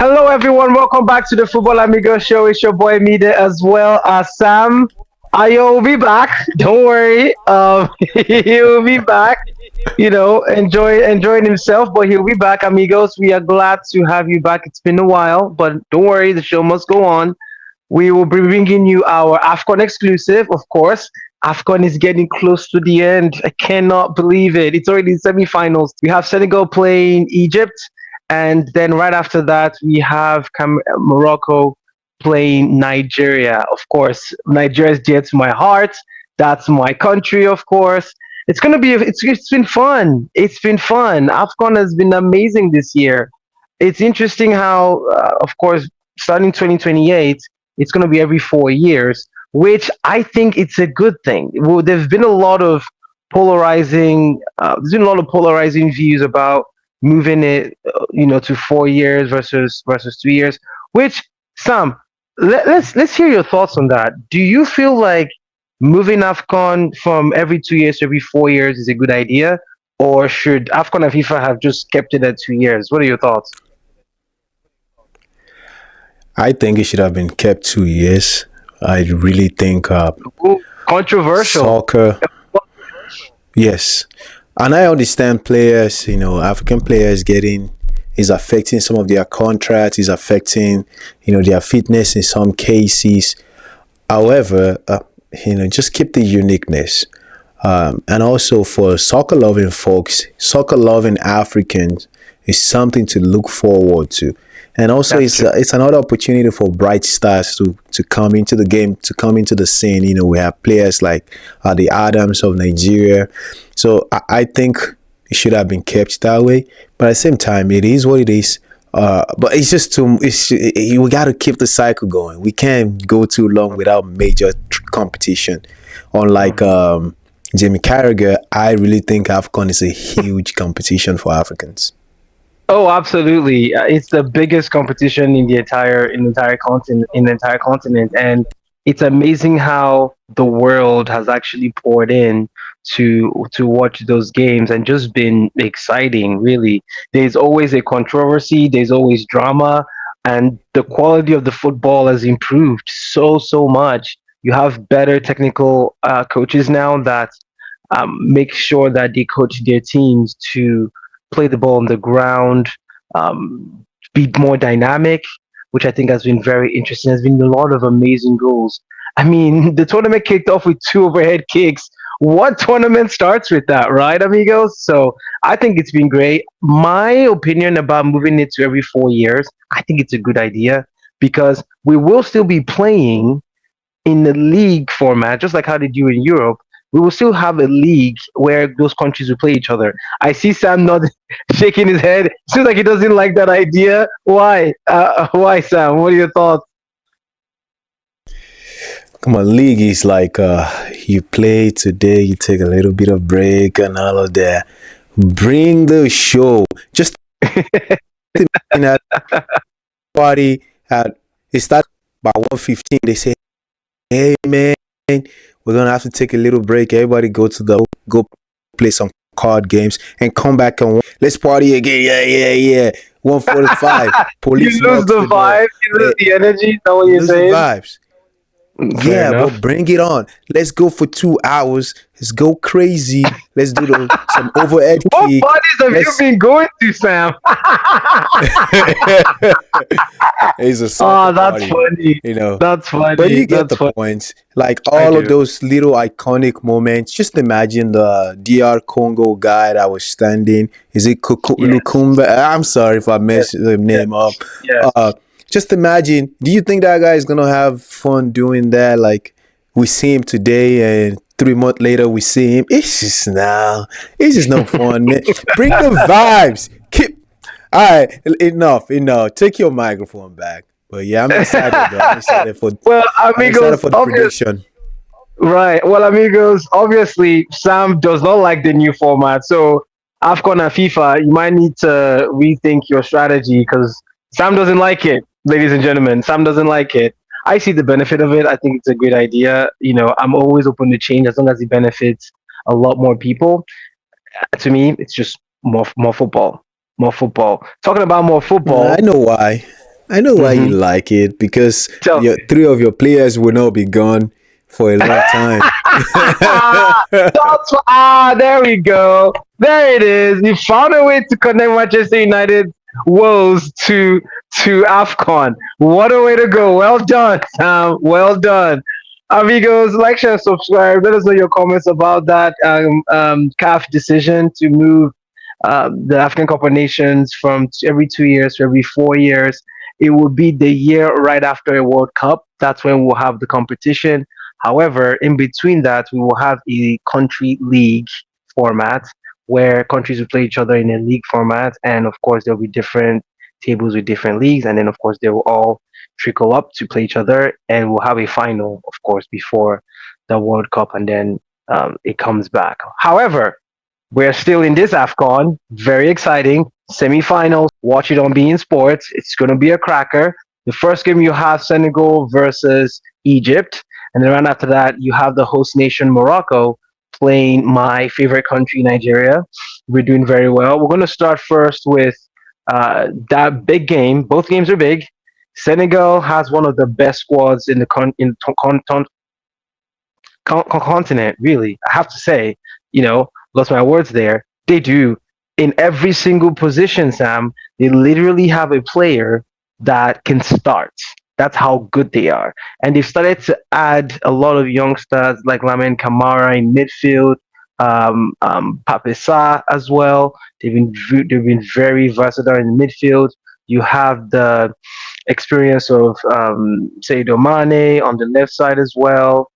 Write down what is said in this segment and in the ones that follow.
Hello, everyone. Welcome back to the Football Amigos show. It's your boy Mida as well as Sam. Ayo will be back. Don't worry. He'll be back. Enjoying himself, but he'll be back, amigos. We are glad to have you back. It's been a while, but don't worry. The show must go on. We will be bringing you our AFCON exclusive, of course. AFCON is getting close to the end. I cannot believe it. It's already semi-finals. We have Senegal playing Egypt, and then right after that, we have Morocco playing Nigeria. Of course, Nigeria is dear to my heart. That's my country, of course. It's gonna be. It's been fun. It's been fun. AFCON has been amazing this year. It's interesting how, of course, starting 2028, it's going to be every 4 years, which I think it's a good thing. Well, there's been a lot of polarizing views about moving it, to 4 years versus 2 years. Which, Sam, let's hear your thoughts on that. Do you feel like moving Afcon from every 2 years to every 4 years is a good idea, or should Afcon and FIFA have just kept it at 2 years? What are your thoughts? I think it should have been kept 2 years. I really think Ooh, controversial. soccer, yes. And I understand players, African players getting is affecting some of their contracts, is affecting, their fitness in some cases. However, just keep the uniqueness. And also for soccer loving folks, soccer loving Africans is something to look forward to. And also, That's true. it's another opportunity for bright stars to come into the game, to come into the scene. We have players like the Adams of Nigeria. So I think it should have been kept that way. But at the same time, it is what it is. But it's just we got to keep the cycle going. We can't go too long without major competition. Unlike Jamie Carragher, I really think AFCON is a huge competition for Africans. Oh, absolutely! It's the biggest competition in the entire continent, and it's amazing how the world has actually poured in to watch those games and just been exciting. Really, there's always a controversy. There's always drama, and the quality of the football has improved so much. You have better technical coaches now that make sure that they coach their teams to play the ball on the ground, be more dynamic, which I think has been very interesting. There's been a lot of amazing goals. I mean, the tournament kicked off with two overhead kicks. What tournament starts with that, right, amigos? So I think it's been great. My opinion about moving it to every 4 years, I think it's a good idea because we will still be playing in the league format, just like how they do in Europe. We will still have a league where those countries will play each other. I see Sam not shaking his head. Seems like he doesn't like that idea. Why? Why, Sam? What are your thoughts? Come on, league is like you play today, you take a little bit of break and all of that. Bring the show. Just imagine at party at it starts by 1:15. They say, "Hey man, we're gonna have to take a little break. Everybody go play some card games and come back and let's party again. Yeah, yeah, yeah. 1:45. You Police lose knocks the the door. vibe, you Eh, lose the energy. Is that what you're lose the saying? vibes. Fair Yeah, enough. but bring it on. Let's go for 2 hours. Let's go crazy. Let's do some overhead What kick. parties have you Let's been going to, Sam? it's a soccer Oh, that's party, funny. you know. That's But funny. you get That's the funny. point. Like I all of do. those little iconic moments. Just imagine the DR Congo guy that was standing. Is it Yes. Lukumba? I'm sorry if I Yes. messed the Yes. name up. Yes. Uh, just imagine. Do you think that guy is gonna have fun doing that? Like we see him today, and 3 months later we see him. It's just now. It's just no fun, man. Bring the vibes. Keep. All right, enough, enough. Take your microphone back. But yeah, I'm excited though. Well, I'm excited amigos, for the prediction. right. Well, amigos, obviously, Sam does not like the new format. So, AFCON and FIFA, you might need to rethink your strategy because Sam doesn't like it, ladies and gentlemen. Sam doesn't like it. I see the benefit of it. I think it's a great idea. I'm always open to change as long as it benefits a lot more people. To me, it's just more football. More football. Talking about more I football, know why. I know why you Hmm. like it because Tell your three of your players will not be gone for a long time. There we go. There it is. You found a way to connect Manchester United woes to AFCON. What a way to go. Well done, Sam. Well done. Amigos, like, share, and subscribe. Let us know your comments about that CAF decision to move the African Cup of Nations from every 2 years to every 4 years. It will be the year right after a World Cup. That's when we'll have the competition. However, in between that, we will have a country league format where countries will play each other in a league format. And of course, there'll be different tables with different leagues. And then, of course, they will all trickle up to play each other. And we'll have a final, of course, before the World Cup. And then it comes back. However, we're still in this AFCON. Very exciting. Semi-finals. Watch it on Bein Sports. It's going to be a cracker. The first game you have Senegal versus Egypt. And then right after that, you have the host nation Morocco playing my favorite country, Nigeria. We're doing very well. We're going to start first with that big game. Both games are big. Senegal has one of the best squads in the continent, really. I have to say, lost my words there. They do. In every single position, Sam, they literally have a player that can start. That's how good they are. And they've started to add a lot of youngsters like Lamin Kamara in midfield, Papisa as well. They've been very versatile in midfield. You have the experience of Sadio Mane on the left side as well.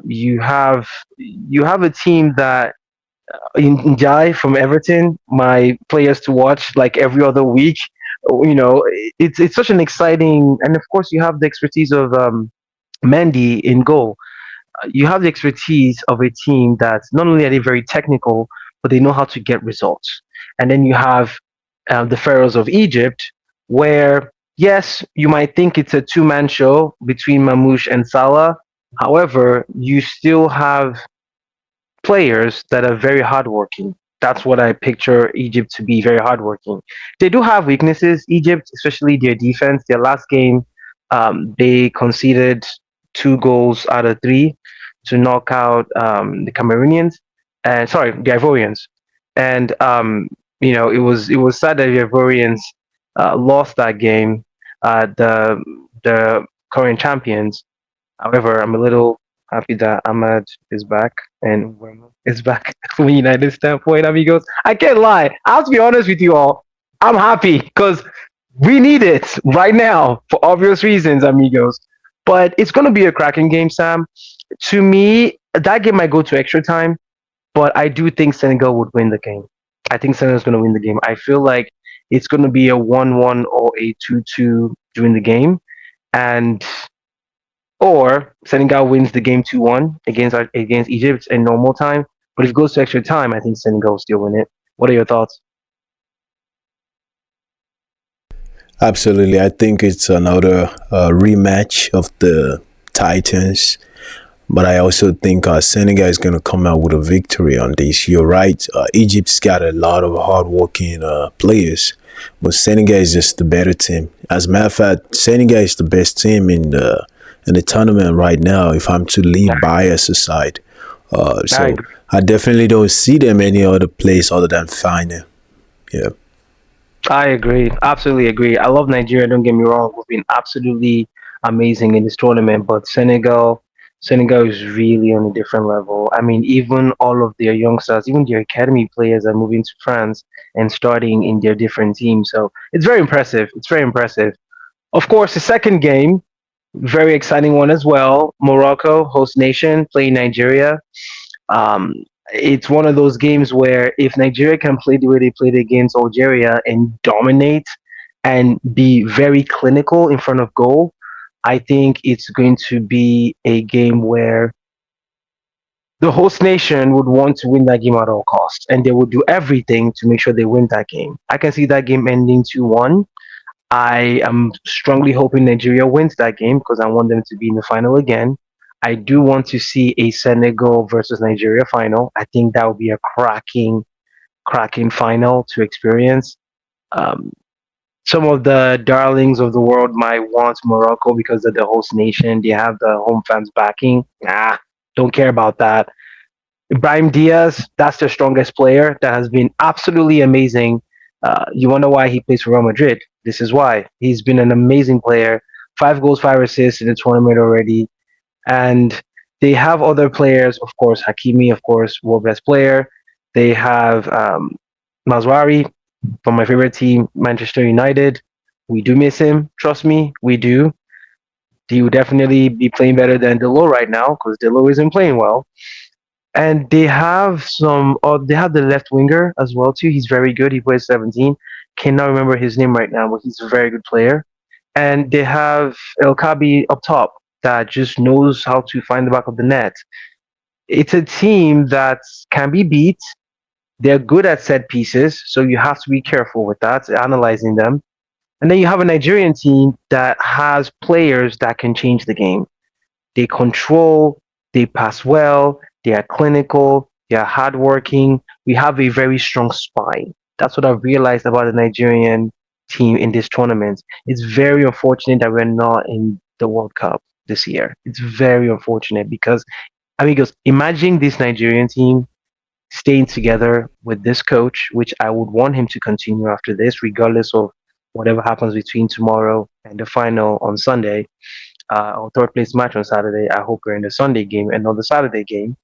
You have a team that Njai from Everton, my players to watch like every other week. It's such an exciting, and of course you have the expertise of Mendy in goal. You have the expertise of a team that not only are they very technical, but they know how to get results. And then you have the Pharaohs of Egypt, where yes, you might think it's a two-man show between Mamouche and Salah. However, you still have players that are very hardworking. That's what I picture Egypt to be, very hardworking. They do have weaknesses, Egypt, especially their defense. Their last game, they conceded 2 goals out of 3 to knock out the Cameroonians, and sorry, the Ivorians. And it was sad that the Ivorians lost that game. The current champions. However, I'm a little happy that Ahmad is back and Wema is back from a United standpoint, amigos. I can't lie. I have to be honest with you all. I'm happy because we need it right now for obvious reasons, amigos. But it's going to be a cracking game, Sam. To me, that game might go to extra time, but I do think Senegal would win the game. I think Senegal's going to win the game. I feel like it's going to be a 1-1 or a 2-2 during the game. And or Senegal wins the game 2-1 against Egypt in normal time. But if it goes to extra time, I think Senegal will still win it. What are your thoughts? Absolutely. I think it's another rematch of the Titans. But I also think Senegal is going to come out with a victory on this. You're right. Egypt's got a lot of hardworking players, but Senegal is just the better team. As a matter of fact, Senegal is the best team in the tournament right now. If I'm to leave bias aside, I so agree. I definitely don't see them any other place other than final. Yeah. I agree. Absolutely agree. I love Nigeria. Don't get me wrong. We've been absolutely amazing in this tournament, but Senegal is really on a different level. I mean, even all of their youngsters, even their academy players are moving to France and starting in their different teams. So it's very impressive. It's very impressive. Of course, the second game, very exciting one as well. Morocco, host nation, playing Nigeria. Um, it's one of those games where if Nigeria can play the way they played against Algeria and dominate and be very clinical in front of goal, I think it's going to be a game where the host nation would want to win that game at all costs, and they would do everything to make sure they win that game. I can see that game ending 2-1. I am strongly hoping Nigeria wins that game because I want them to be in the final again. I do want to see a Senegal versus Nigeria final. I think that would be a cracking, cracking final to experience. Um, Some of the darlings of the world might want Morocco because they're the host nation. They have the home fans backing. Nah, don't care about that. Ibrahim Diaz, that's their strongest player. That has been absolutely amazing. You wonder why he plays for Real Madrid. This is why. He's been an amazing player. 5 goals, 5 assists in the tournament already. And they have other players, of course, Hakimi, of course, world best player. They have Mazwari from my favorite team, Manchester United. We do miss him, trust me, we do. He would definitely be playing better than Delo right now because Delo isn't playing well. And they have they have the left winger as well too. He's very good. He plays 17. Cannot remember his name right now, but he's a very good player. And they have El Kabi up top that just knows how to find the back of the net. It's a team that can be beat. They're good at set pieces, so you have to be careful with that, analyzing them. And then you have a Nigerian team that has players that can change the game. They control, they pass well, they are clinical, they are hardworking. We have a very strong spine. That's what I've realized about the Nigerian team in this tournament. It's very unfortunate that we're not in the World Cup this year. It's very unfortunate because, amigos, imagine this Nigerian team staying together with this coach, which I would want him to continue after this, regardless of whatever happens between tomorrow and the final on Sunday, or third place match on Saturday. I hope we're in the Sunday game and not the Saturday game.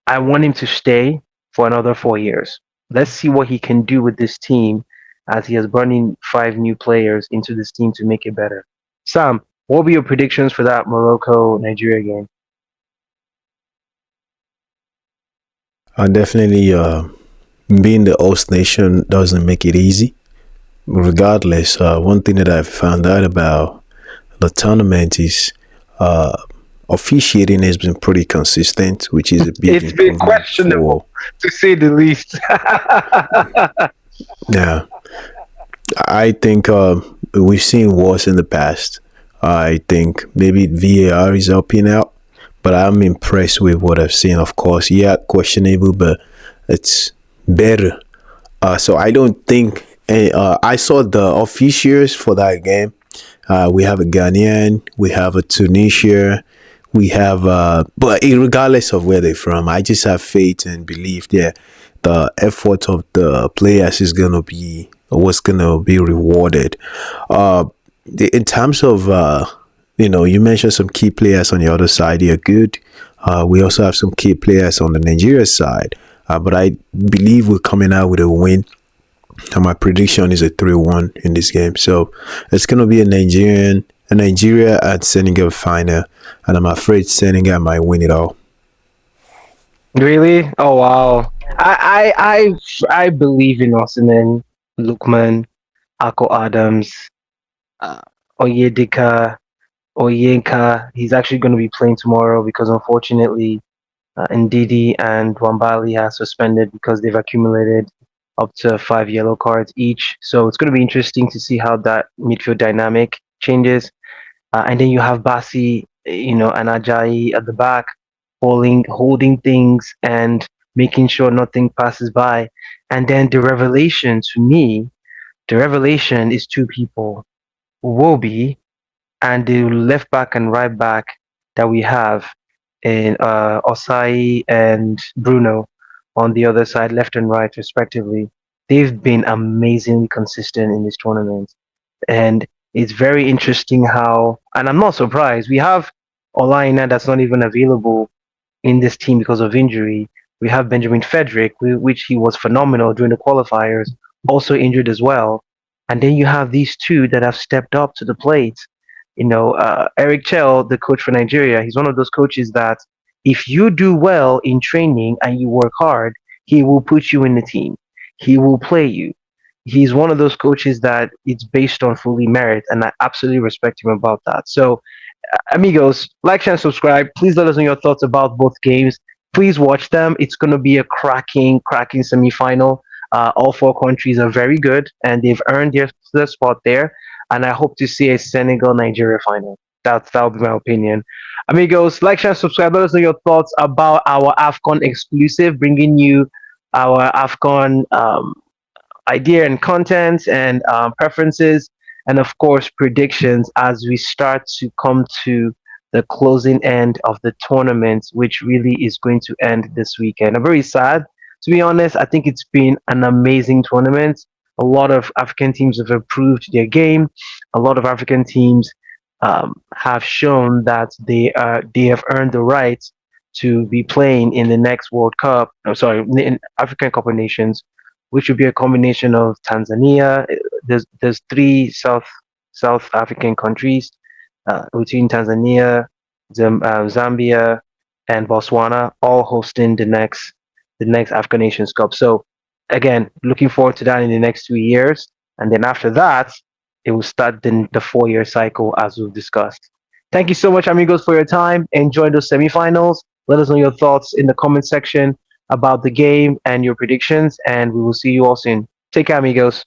I want him to stay for another 4 years. Let's see what he can do with this team as he has brought in 5 new players into this team to make it better. Sam, what will be your predictions for that Morocco Nigeria game? Definitely, being the host nation doesn't make it easy. Regardless, one thing that I've found out about the tournament is uh, officiating has been pretty consistent, which is a big It's been improvement for. questionable, to say the least. Yeah, I think we've seen worse in the past. I think maybe VAR is helping out, but I'm impressed with what I've seen. Of course, yeah, questionable, but it's better. So I don't think. I saw the officials for that game. We have a Ghanaian, we have a Tunisia, we have, but regardless of where they're from, I just have faith and belief that the effort of the players is gonna be what's gonna be rewarded. Uh, in terms of, you mentioned some key players on the other side. They are good. We also have some key players on the Nigeria side, but I believe we're coming out with a win, and my prediction is a 3-1 in this game. So it's gonna be a Nigeria and Senegal final, and I'm afraid Senegal might win it all. Really? Oh wow. I believe in Osimhen, Lukman, Ako Adams, uh, Oyedika, Oyenka. He's actually going to be playing tomorrow because unfortunately, Ndidi and Wambali are suspended because they've accumulated up to 5 yellow cards each. So it's going to be interesting to see how that midfield dynamic changes. And then you have Basi, and Ajayi at the back, holding things and making sure nothing passes by. And then the revelation to me, the revelation is two people, Wobi and the left back and right back that we have in Osai and Bruno on the other side, left and right respectively. They've been amazingly consistent in this tournament. And it's very interesting how, and I'm not surprised, we have Olaina that's not even available in this team because of injury. We have Benjamin Frederick, which he was phenomenal during the qualifiers, also injured as well. And then you have these two that have stepped up to the plate. Eric Chell, the coach for Nigeria, he's one of those coaches that if you do well in training and you work hard, he will put you in the team. He will play you. He's one of those coaches that it's based on fully merit, and I absolutely respect him about that. So amigos, like, share, and subscribe. Please let us know your thoughts about both games. Please watch them. It's going to be a cracking semi-final. All 4 countries are very good, and they've earned their spot there. And I hope to see a Senegal-Nigeria final. That'll be my opinion. Amigos, like, share, and subscribe. Let us know your thoughts about our AFCON exclusive, bringing you our AFCON idea and content and preferences, and of course predictions as we start to come to the closing end of the tournament, which really is going to end this weekend. I'm very sad, to be honest. I think it's been an amazing tournament. A lot of African teams have improved their game. A lot of African teams have shown that they have earned the right to be playing in the next World Cup. No, sorry, in African Cup of Nations, which would be a combination of Tanzania. There's three South African countries between Tanzania, Zambia, and Botswana, all hosting the next African Nations Cup. So again, looking forward to that in the next 2 years, and then after that, it will start the 4 year cycle as we've discussed. Thank you so much, amigos, for your time. Enjoy those semifinals. Let us know your thoughts in the comment section about the game and your predictions, and we will see you all soon. Take care, amigos.